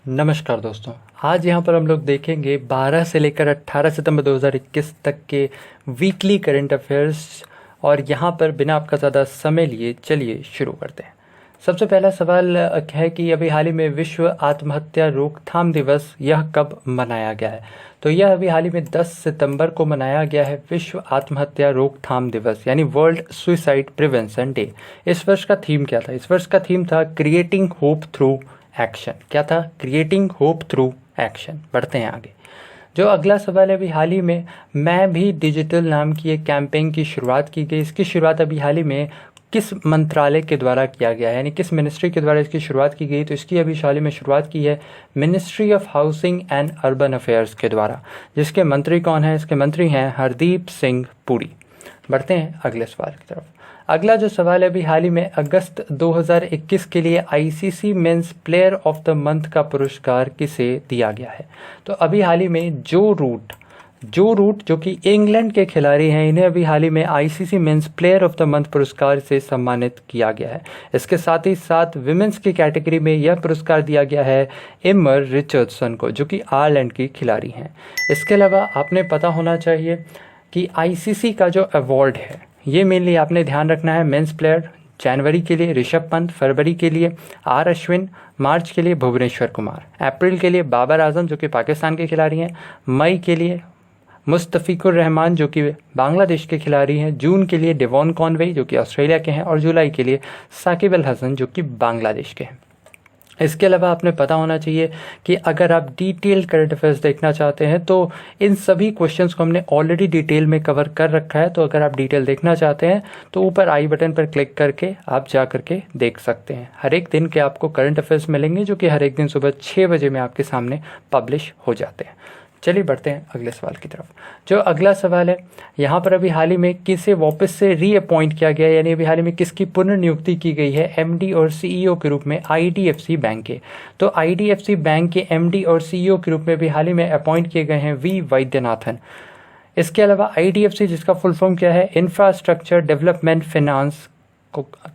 नमस्कार दोस्तों। आज यहाँ पर हम लोग देखेंगे 12 से लेकर 18 सितंबर 2021 तक के वीकली करंट अफेयर्स। और यहाँ पर बिना आपका ज़्यादा समय लिए चलिए शुरू करते हैं। सबसे पहला सवाल है कि अभी हाल ही में विश्व आत्महत्या रोकथाम दिवस यह कब मनाया गया है। तो यह अभी हाल ही में 10 सितंबर को मनाया गया है विश्व आत्महत्या रोकथाम दिवस, यानी वर्ल्ड सुसाइड प्रिवेंशन डे। इस वर्ष का थीम क्या था? इस वर्ष का थीम था क्रिएटिंग होप थ्रू एक्शन। क्या था? Creating hope through action. बढ़ते हैं आगे। जो अगला सवाल है, अभी हाल ही में मैं भी डिजिटल नाम की एक कैंपेन की शुरुआत की गई। इसकी शुरुआत अभी हाल ही में किस मंत्रालय के द्वारा किया गया है, यानी किस मिनिस्ट्री के द्वारा इसकी शुरुआत की गई? तो इसकी अभी हाल ही में शुरुआत की है ministry of housing and urban affairs के द्वारा। जिसके मंत्री कौन है? इसके मंत्री हैं हरदीप सिंह पुरी। बढ़ते हैं अगले सवाल की तरफ। अगला जो सवाल है, अभी हाल ही में अगस्त 2021 के लिए ICC men's player of the month का पुरस्कार किसे दिया गया है? तो अभी हाल ही में जो रूट जो कि इंग्लैंड के खिलाड़ी हैं, इन्हें अभी हाल ही में ICC men's player of the month पुरस्कार से सम्मानित किया गया है। इसके साथ ही साथ विमेंस की कैटेगरी में यह पुरस्कार दिया गया है एमर रिचर्डसन को, जो कि आयरलैंड की खिलाड़ी हैं। इसके अलावा आपने पता होना चाहिए कि आईसीसी का जो अवार्ड है, ये मेनली आपने ध्यान रखना है। मेंस प्लेयर जनवरी के लिए ऋषभ पंत, फरवरी के लिए आर अश्विन, मार्च के लिए भुवनेश्वर कुमार, अप्रैल के लिए बाबर आजम जो कि पाकिस्तान के खिलाड़ी हैं, मई के लिए मुस्तफिकुर रहमान जो कि बांग्लादेश के खिलाड़ी हैं, जून के लिए डेवॉन कॉनवे जो कि ऑस्ट्रेलिया के हैं, और जुलाई के लिए साकिब अल हसन जो कि बांग्लादेश के हैं। इसके अलावा आपने पता होना चाहिए कि अगर आप डिटेल्ड करंट अफेयर्स देखना चाहते हैं तो इन सभी क्वेश्चंस को हमने ऑलरेडी डिटेल में कवर कर रखा है। तो अगर आप डिटेल देखना चाहते हैं तो ऊपर आई बटन पर क्लिक करके आप जा करके देख सकते हैं। हर एक दिन के आपको करंट अफेयर्स मिलेंगे जो कि हर एक दिन सुबह 6 बजे में आपके सामने पब्लिश हो जाते हैं। चलिए बढ़ते हैं अगले सवाल की तरफ। जो अगला सवाल है, यहाँ पर अभी हाल ही में किसे वापस से रीअपॉइंट किया गया, यानी अभी हाल ही में किसकी पुनर्नियुक्ति की गई है एमडी और सीईओ के रूप में? आईडीएफसी बैंक के। तो आईडीएफसी बैंक के एमडी और सीईओ के रूप में भी हाल ही में अपॉइंट किए गए हैं वी वैद्यनाथन। इसके अलावा आईडीएफसी, जिसका फुल फॉर्म क्या है? Infrastructure development finance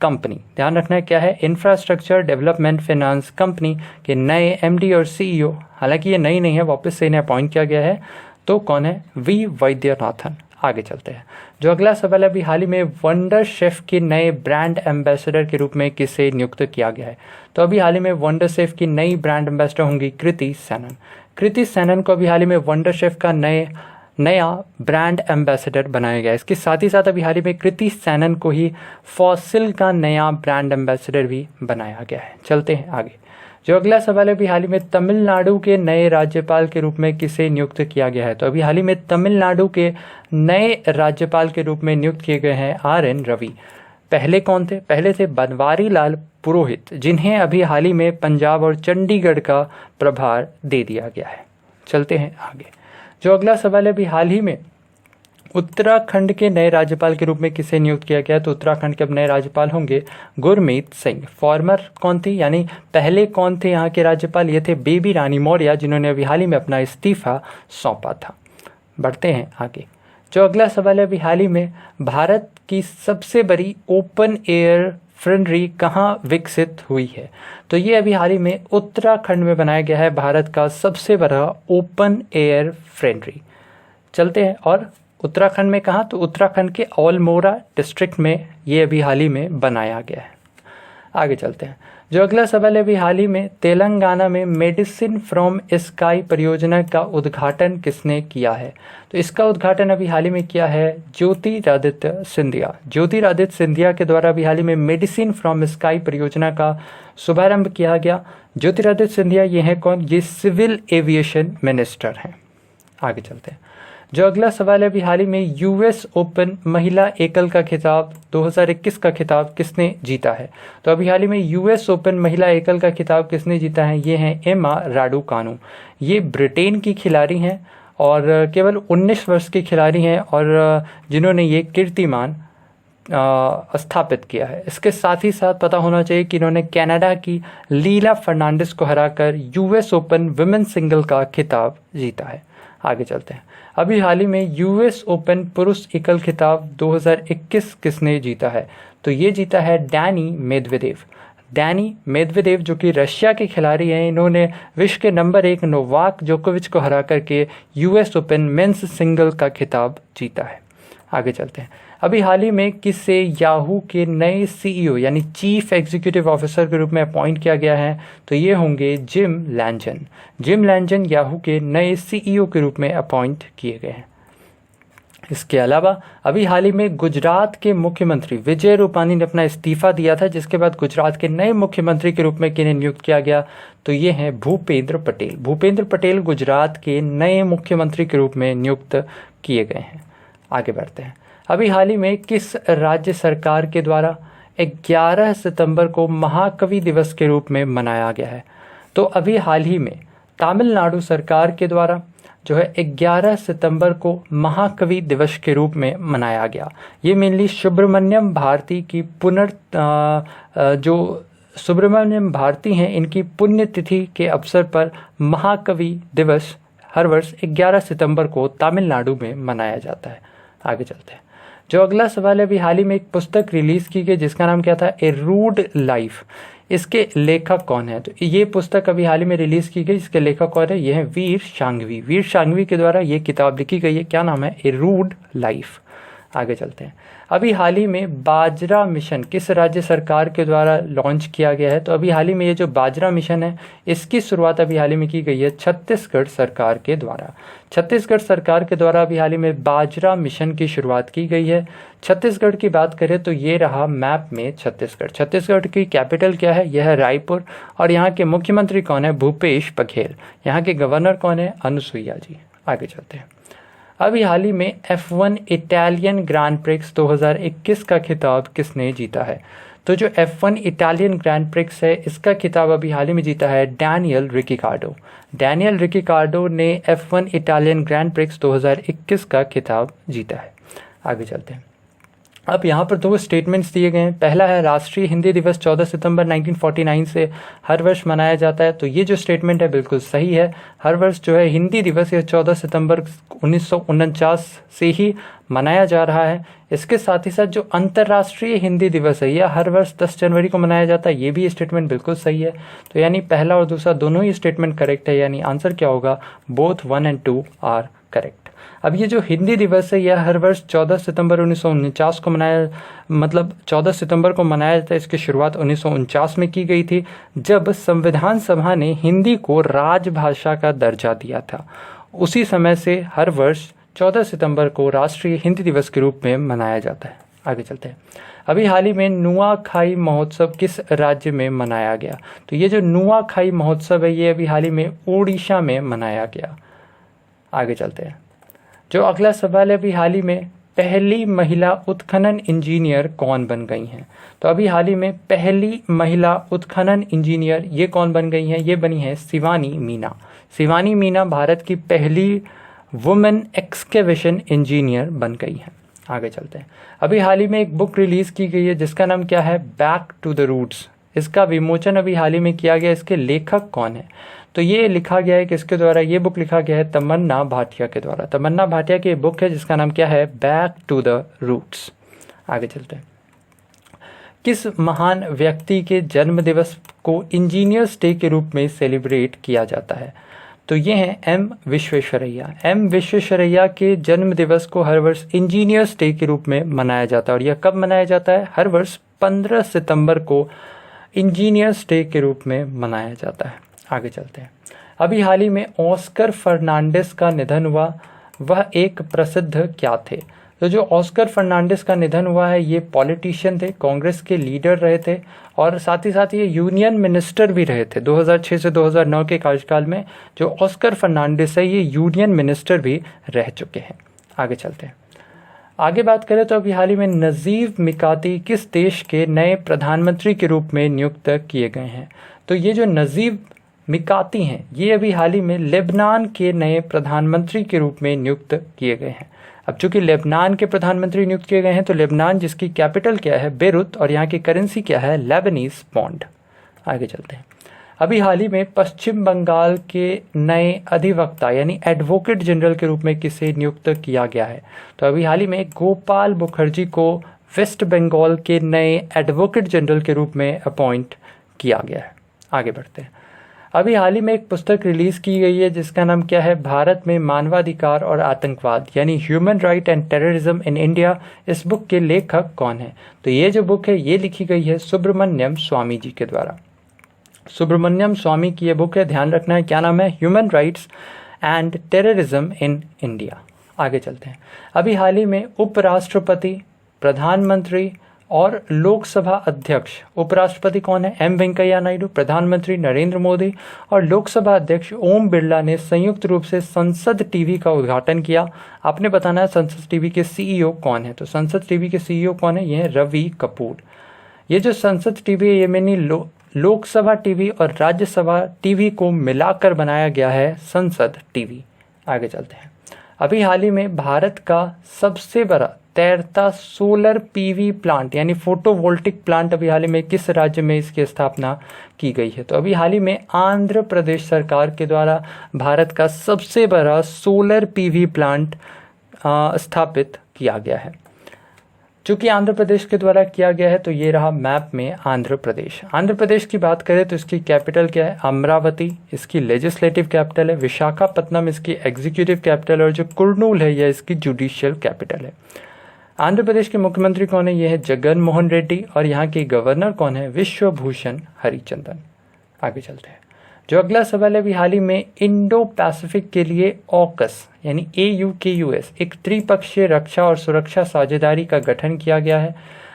company. ध्यान रखना है क्या है? इंफ्रास्ट्रक्चर डेवलपमेंट फाइनेंस कंपनी के नए एमडी और सीईओ, हालांकि ये नई नहीं है, वापस से इन्हें अपॉइंट किया गया है। तो कौन है? वी वैद्यनाथन। आगे चलते हैं। जो अगला सवाल है, अभी हाल ही में वंडर शेफ के नए ब्रांड एम्बेसडर के रूप में किसे नियुक्त किया गया है? तो अभी हाल ही में वंडर शेफ की नई ब्रांड एम्बेसडर होंगी कृति सैनन। कृति सैनन को अभी हाल ही में वंडर शेफ का नया ब्रांड एम्बेसडर बनाया गया है। इसके साथ ही साथ अभी हाल ही में कृति सैनन को ही फॉसिल का नया ब्रांड एम्बेसडर भी बनाया गया है। चलते हैं आगे। जो अगला सवाल है, अभी हाल ही में तमिलनाडु के नए राज्यपाल के रूप में किसे नियुक्त किया गया है? तो अभी हाल ही में तमिलनाडु के नए राज्यपाल के रूप में नियुक्त किए गए हैं RN रवि। पहले कौन थे? पहले थे बनवारी लाल पुरोहित, जिन्हें अभी हाल ही में पंजाब और चंडीगढ़ का प्रभार दे दिया गया है। चलते हैं आगे। जो अगला सवाल है, अभी हाल ही में उत्तराखंड के नए राज्यपाल के रूप में किसे नियुक्त किया गया? तो उत्तराखंड के अब नए राज्यपाल होंगे गुरमीत सिंह। फॉर्मर कौन थी, यानी पहले कौन थे यहाँ के राज्यपाल? ये थे बेबी रानी मौर्य, जिन्होंने अभी हाल ही में अपना इस्तीफा सौंपा था। बढ़ते हैं आगे। जो अगला सवाल है, अभी हाल ही में भारत की सबसे बड़ी ओपन एयर फ्रेंडरी कहाँ विकसित हुई है? तो ये अभी हाल ही में उत्तराखंड में बनाया गया है भारत का सबसे बड़ा ओपन एयर फ्रेंडरी। चलते हैं, और उत्तराखंड में कहाँ? तो उत्तराखंड के अल्मोड़ा डिस्ट्रिक्ट में ये अभी हाल ही में बनाया गया है। आगे चलते हैं। जो अगला सवाल है, अभी हाल ही में तेलंगाना में मेडिसिन फ्रॉम स्काई परियोजना का उद्घाटन किसने किया है? तो इसका उद्घाटन अभी हाल ही में किया है ज्योतिरादित्य सिंधिया। ज्योतिरादित्य सिंधिया के द्वारा अभी हाल ही में मेडिसिन फ्रॉम स्काई परियोजना का शुभारंभ किया गया। ज्योतिरादित्य सिंधिया ये हैं कौन? ये सिविल एविएशन मिनिस्टर हैं। आगे चलते हैं। जो अगला सवाल है, अभी हाल ही में यूएस ओपन महिला एकल का खिताब 2021 का खिताब किसने जीता है? तो अभी हाल ही में यूएस ओपन महिला एकल का खिताब किसने जीता है? ये हैं एमा राडुकानु। ये ब्रिटेन की खिलाड़ी हैं और केवल 19 वर्ष की खिलाड़ी हैं, और जिन्होंने ये कीर्तिमान स्थापित किया है। इसके साथ ही साथ पता होना चाहिए कि इन्होंने कनाडा की लीला फर्नांडिस को हराकर यूएस ओपन विमेन सिंगल का खिताब जीता है। आगे चलते हैं। अभी हाल ही में यूएस ओपन पुरुष एकल खिताब 2021 किसने जीता है? तो ये जीता है डैनी मेदवेदेव। डैनी मेदवेदेव जो कि रशिया के खिलाड़ी हैं, इन्होंने विश्व के नंबर 1 नोवाक जोकोविच को हरा करके यूएस ओपन मेंस सिंगल का खिताब जीता है। आगे चलते हैं। अभी हाल ही में किसे याहू के नए सीईओ यानी चीफ एग्जीक्यूटिव ऑफिसर के रूप में अपॉइंट किया गया है? तो ये होंगे जिम लैंजन। जिम लैंजन याहू के नए सीईओ के रूप में अपॉइंट किए गए हैं। इसके अलावा अभी हाल ही में गुजरात के मुख्यमंत्री विजय रूपानी ने अपना इस्तीफा दिया था, जिसके बाद गुजरात के नए मुख्यमंत्री के रूप में किन्हें नियुक्त किया गया? तो ये हैं भूपेंद्र पटेल। भूपेंद्र पटेल गुजरात के नए मुख्यमंत्री के रूप में नियुक्त किए गए हैं। आगे बढ़ते हैं। अभी हाल ही में किस राज्य सरकार के द्वारा 11 सितंबर को महाकवि दिवस के रूप में मनाया गया है? तो अभी हाल ही में तमिलनाडु सरकार के द्वारा जो है 11 सितंबर को महाकवि दिवस के रूप में मनाया गया। ये मेनली सुब्रमण्यम भारती की जो सुब्रमण्यम भारती हैं, इनकी पुण्यतिथि के अवसर पर महाकवि दिवस हर वर्ष 11 सितंबर को तमिलनाडु में मनाया जाता है। आगे चलते हैं। जो अगला सवाल है, अभी हाल ही में एक पुस्तक रिलीज़ की गई जिसका नाम क्या था? ए रूड लाइफ। इसके लेखक कौन है? तो ये पुस्तक अभी हाल ही में रिलीज़ की गई। इसके लेखक कौन है? ये है वीर शांघवी। वीर शांघवी के द्वारा ये किताब लिखी गई है। क्या नाम है? ए रूड लाइफ। आगे चलते हैं। अभी हाल ही में बाजरा मिशन किस राज्य सरकार के द्वारा लॉन्च किया गया है? तो अभी हाल ही में ये जो बाजरा मिशन है, इसकी शुरुआत अभी हाल ही में की गई है छत्तीसगढ़ सरकार के द्वारा। छत्तीसगढ़ सरकार के द्वारा अभी हाल ही में बाजरा मिशन की शुरुआत की गई है। छत्तीसगढ़ की बात करें तो ये रहा मैप में छत्तीसगढ़। छत्तीसगढ़ की कैपिटल क्या है? यह है रायपुर। और यहाँ के मुख्यमंत्री कौन है? भूपेश बघेल। यहाँ के गवर्नर कौन है? अनुसुईया जी। आगे चलते हैं। अभी हाल ही में F1 इटालियन ग्रैंड प्रिक्स 2021 का खिताब किसने जीता है? तो जो F1 इटालियन ग्रैंड प्रिक्स है, इसका खिताब अभी हाल ही में जीता है डैनियल रिकिकार्डो। डैनियल रिकिकार्डो ने F1 इटालियन ग्रैंड प्रिक्स 2021 का खिताब जीता है। आगे चलते हैं। अब यहाँ पर 2 स्टेटमेंट्स दिए गए हैं। पहला है राष्ट्रीय हिंदी दिवस 14 सितंबर 1949 से हर वर्ष मनाया जाता है। तो ये जो स्टेटमेंट है बिल्कुल सही है। हर वर्ष जो है हिंदी दिवस ये 14 सितंबर 1949 से ही मनाया जा रहा है। इसके साथ ही साथ जो अंतर्राष्ट्रीय हिंदी दिवस है यह हर वर्ष 10 जनवरी को मनाया जाता है। ये भी स्टेटमेंट बिल्कुल सही है। तो यानी पहला और दूसरा दोनों ही स्टेटमेंट करेक्ट है। यानी आंसर क्या होगा? Both 1 and 2 are correct. अब ये जो हिंदी दिवस है यह हर वर्ष 14 सितंबर 1949 को 14 सितंबर को मनाया जाता है। इसकी शुरुआत 1949 में की गई थी, जब संविधान सभा ने हिंदी को राजभाषा का दर्जा दिया था। उसी समय से हर वर्ष 14 सितंबर को राष्ट्रीय हिंदी दिवस के रूप में मनाया जाता है। आगे चलते हैं। अभी हाल ही में नुआखाई महोत्सव किस राज्य में मनाया गया? तो ये जो नुआखाई महोत्सव है ये अभी हाल ही में उड़ीसा में मनाया गया। आगे चलते हैं। जो अगला सवाल है, अभी हाल ही में पहली महिला उत्खनन इंजीनियर कौन बन गई हैं? तो अभी हाल ही में पहली महिला उत्खनन इंजीनियर ये कौन बन गई हैं? ये बनी है शिवानी मीना। शिवानी मीना भारत की पहली वुमेन एक्सकेवेशन इंजीनियर बन गई हैं। आगे चलते हैं। अभी हाल ही में एक बुक रिलीज़ की गई है जिसका नाम क्या है? Back to the roots. इसका विमोचन अभी हाल ही में किया गया। इसके लेखक कौन है? तो ये लिखा गया है किसके द्वारा? ये बुक लिखा गया है तमन्ना भाटिया के द्वारा। तमन्ना भाटिया की बुक है जिसका नाम क्या है? Back to the roots. आगे चलते हैं। किस महान व्यक्ति के जन्म दिवस को इंजीनियर्स डे के रूप में सेलिब्रेट किया जाता है? तो ये हैं एम विश्वेश्वरैया। एम विश्वेश्वरैया के जन्म दिवस को हर वर्ष इंजीनियर्स डे के रूप में मनाया जाता है। और यह कब मनाया जाता है? हर वर्ष 15 सितंबर को इंजीनियर्स डे के रूप में मनाया जाता है। आगे चलते हैं। अभी हाल ही में ऑस्कर फर्नांडिस का निधन हुआ। वह एक प्रसिद्ध क्या थे? तो जो ऑस्कर फर्नांडिस का निधन हुआ है ये पॉलिटिशियन थे, कांग्रेस के लीडर रहे थे और साथ ही साथ ये यूनियन मिनिस्टर भी रहे थे। 2006 से 2009 के कार्यकाल में जो ऑस्कर फर्नांडिस है ये यूनियन मिनिस्टर भी रह चुके हैं। आगे चलते हैं। आगे बात करें तो अभी हाल ही में नजीब मिकाती किस देश के नए प्रधानमंत्री के रूप में नियुक्त किए गए हैं? तो ये जो नजीब मिकाती हैं ये अभी हाल ही में लेबनान के नए प्रधानमंत्री के रूप में नियुक्त किए गए हैं। अब चूंकि लेबनान के प्रधानमंत्री नियुक्त किए गए हैं तो लेबनान जिसकी कैपिटल क्या है? बेरूत, और यहाँ की करेंसी क्या है? Lebanese pound. आगे चलते हैं। अभी हाल ही में पश्चिम बंगाल के नए अधिवक्ता यानी एडवोकेट जनरल के रूप में किसे नियुक्त किया गया है? तो अभी हाल ही में गोपाल मुखर्जी को वेस्ट बंगाल के नए एडवोकेट जनरल के रूप में अपॉइंट किया गया है। आगे बढ़ते हैं। अभी हाल ही में एक पुस्तक रिलीज़ की गई है जिसका नाम क्या है, भारत में मानवाधिकार और आतंकवाद, यानी human right and terrorism in India. इस बुक के लेखक कौन है? तो ये जो बुक है ये लिखी गई है सुब्रमण्यम स्वामी जी के द्वारा। सुब्रमण्यम स्वामी की ये बुक है, ध्यान रखना है, क्या नाम है, human rights and terrorism in India. आगे चलते हैं। अभी हाल ही में उपराष्ट्रपति, प्रधानमंत्री और लोकसभा अध्यक्ष, उपराष्ट्रपति कौन है, एम वेंकैया नायडू, प्रधानमंत्री नरेंद्र मोदी और लोकसभा अध्यक्ष ओम बिरला ने संयुक्त रूप से संसद टीवी का उद्घाटन किया। आपने बताना है संसद टीवी के सीईओ कौन है। तो संसद टीवी के सीईओ कौन है, ये है रवि कपूर। ये जो संसद टीवी है ये मैंने लोकसभा टीवी और राज्यसभा टीवी को मिलाकर बनाया गया है संसद टीवी। आगे चलते हैं। अभी हाल ही में भारत का सबसे बड़ा तैरता सोलर पीवी प्लांट यानी फोटोवोल्टिक प्लांट अभी हाल ही में किस राज्य में इसकी स्थापना की गई है? तो अभी हाल ही में आंध्र प्रदेश सरकार के द्वारा भारत का सबसे बड़ा सोलर पीवी प्लांट स्थापित किया गया है। चूँकि आंध्र प्रदेश के द्वारा किया गया है तो ये रहा मैप में आंध्र प्रदेश। आंध्र प्रदेश की बात करें तो इसकी कैपिटल क्या है, अमरावती इसकी लेजिस्लेटिव कैपिटल है, विशाखापट्टनम इसकी एग्जीक्यूटिव कैपिटल और जो कुर्नूल है यह इसकी जुडिशियल कैपिटल है। आंध्र प्रदेश के मुख्यमंत्री कौन है, यह है जगन मोहन रेड्डी और यहाँ के गवर्नर कौन है, विश्वभूषण हरिचंदन। आगे चलते हैं। जो अगला सवाल है, अभी हाल ही में इंडो पैसिफिक के लिए ऑकस यानी AUKUS एक त्रिपक्षीय रक्षा और सुरक्षा साझेदारी का गठन किया गया है।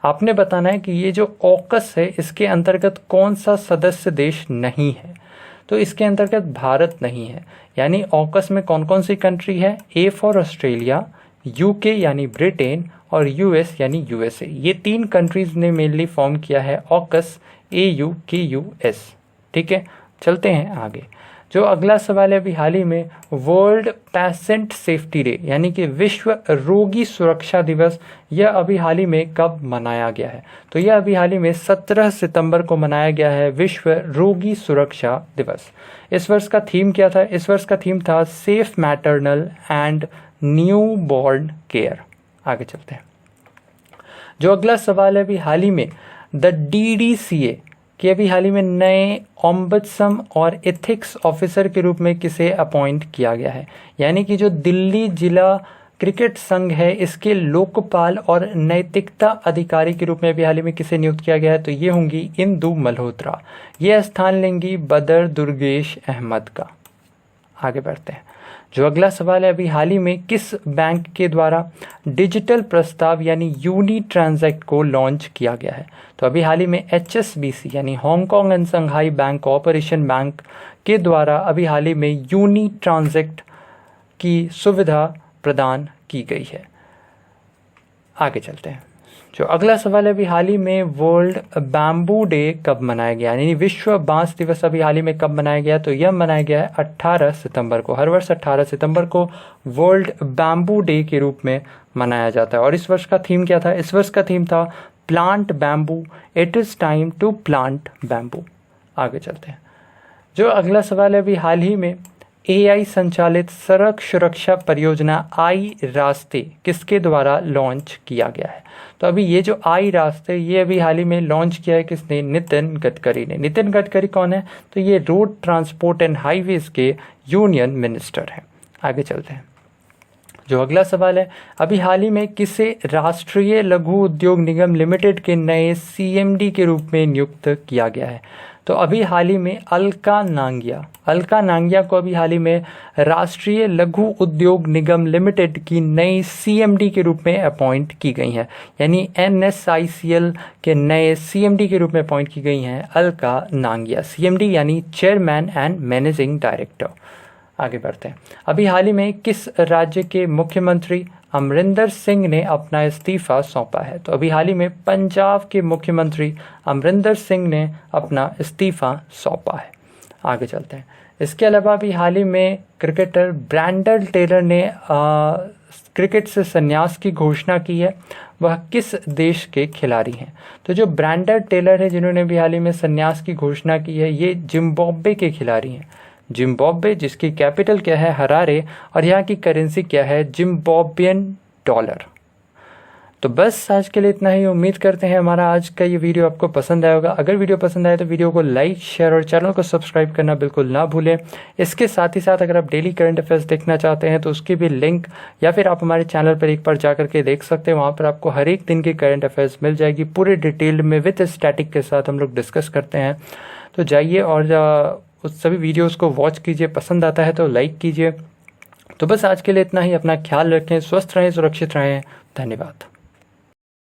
आपने बताना है कि ये जो ऑकस है इसके अंतर्गत कौन सा सदस्य देश नहीं है। तो इसके अंतर्गत भारत नहीं है, यानी ऑकस में कौन कौन सी कंट्री है, A फॉर ऑस्ट्रेलिया, UK यानी ब्रिटेन और US यानी USA। ये 3 कंट्रीज ने मेनली फॉर्म किया है ऑकस AUKUS। ठीक है, चलते हैं आगे। जो अगला सवाल है, अभी हाल ही में वर्ल्ड पेशेंट सेफ्टी डे यानी कि विश्व रोगी सुरक्षा दिवस, यह अभी हाल ही में कब मनाया गया है? तो यह अभी हाल ही में 17 सितंबर को मनाया गया है विश्व रोगी सुरक्षा दिवस। इस वर्ष का थीम क्या था? इस वर्ष का थीम था safe maternal and new born care. आगे चलते हैं। जो अगला सवाल है, अभी हाल ही में द DDCA कि अभी हाल ही में नए ओम्बड्समन और एथिक्स ऑफिसर के रूप में किसे अपॉइंट किया गया है? यानी कि जो दिल्ली जिला क्रिकेट संघ है इसके लोकपाल और नैतिकता अधिकारी के रूप में अभी हाल ही में किसे नियुक्त किया गया है? तो ये होंगी इंदु मल्होत्रा। ये स्थान लेंगी बदर दुर्गेश अहमद का। आगे बढ़ते हैं। जो अगला सवाल है, अभी हाल ही में किस बैंक के द्वारा डिजिटल प्रस्ताव यानी यूनी ट्रांजैक्ट को लॉन्च किया गया है? तो अभी हाल ही में HSBC यानी Hong Kong and Shanghai bank cooperation bank के द्वारा अभी हाल ही में यूनी ट्रांजैक्ट की सुविधा प्रदान की गई है। आगे चलते हैं। जो अगला सवाल है, अभी हाल ही में वर्ल्ड बैम्बू डे कब मनाया गया, यानी विश्व बांस दिवस अभी हाल ही में कब मनाया गया? तो यह मनाया गया है 18 सितंबर को। हर वर्ष 18 सितंबर को वर्ल्ड बैम्बू डे के रूप में मनाया जाता है। और इस वर्ष का थीम क्या था? इस वर्ष का थीम था plant bamboo, it is time to plant bamboo. आगे चलते हैं। जो अगला सवाल है, अभी हाल ही में AI संचालित सड़क सुरक्षा परियोजना आई रास्ते किसके द्वारा लॉन्च किया गया है? तो अभी ये जो आई रास्ते ये अभी हाल ही में लॉन्च किया है किसने? नितिन गडकरी ने। नितिन गडकरी कौन है? तो ये रोड ट्रांसपोर्ट एंड हाईवेज के यूनियन मिनिस्टर हैं। आगे चलते हैं। जो अगला सवाल है, अभी हाल ही में किसे राष्ट्रीय लघु उद्योग निगम लिमिटेड के नए CMD के रूप में नियुक्त किया गया है? तो अभी हाल ही में अलका नांगिया को अभी हाल ही में राष्ट्रीय लघु उद्योग निगम लिमिटेड की नई CMD के रूप में अपॉइंट की गई हैं, यानी NSICL के नए CMD के रूप में अपॉइंट की गई हैं अलका नांगिया। CMD यानी चेयरमैन एंड मैनेजिंग डायरेक्टर। आगे बढ़ते हैं। अभी हाल ही में किस राज्य के मुख्यमंत्री अमरिंदर सिंह ने अपना इस्तीफा सौंपा है? तो अभी हाल ही में पंजाब के मुख्यमंत्री अमरिंदर सिंह ने अपना इस्तीफा सौंपा है। आगे चलते हैं। इसके अलावा अभी हाल ही में क्रिकेटर ब्रैंडन टेलर ने क्रिकेट से संन्यास की घोषणा की है। वह किस देश के खिलाड़ी हैं? तो जो ब्रैंडन टेलर है जिन्होंने भी हाल ही में संन्यास की घोषणा की है ये जिम्बाब्वे के खिलाड़ी हैं। जिम्बाब्वे जिसकी कैपिटल क्या है? हरारे, और यहाँ की करेंसी क्या है? Zimbabwean dollar. तो बस आज के लिए इतना ही। उम्मीद करते हैं हमारा आज का ये वीडियो आपको पसंद आया होगा। अगर वीडियो पसंद आए तो वीडियो को लाइक, शेयर और चैनल को सब्सक्राइब करना बिल्कुल ना भूलें। इसके साथ ही साथ अगर आप डेली करंट अफेयर्स देखना चाहते हैं तो उसकी भी लिंक या फिर आप हमारे चैनल पर एक बार जा करके देख सकते हैं। वहाँ पर आपको हर एक दिन की करंट अफेयर्स मिल जाएगी, पूरे डिटेल में विद स्टैटिक के साथ हम लोग डिस्कस करते हैं। तो जाइए और उस सभी वीडियोज़ को वॉच कीजिए, पसंद आता है तो लाइक कीजिए। तो बस आज के लिए इतना ही। अपना ख्याल रखें, स्वस्थ रहें, सुरक्षित रहें। धन्यवाद।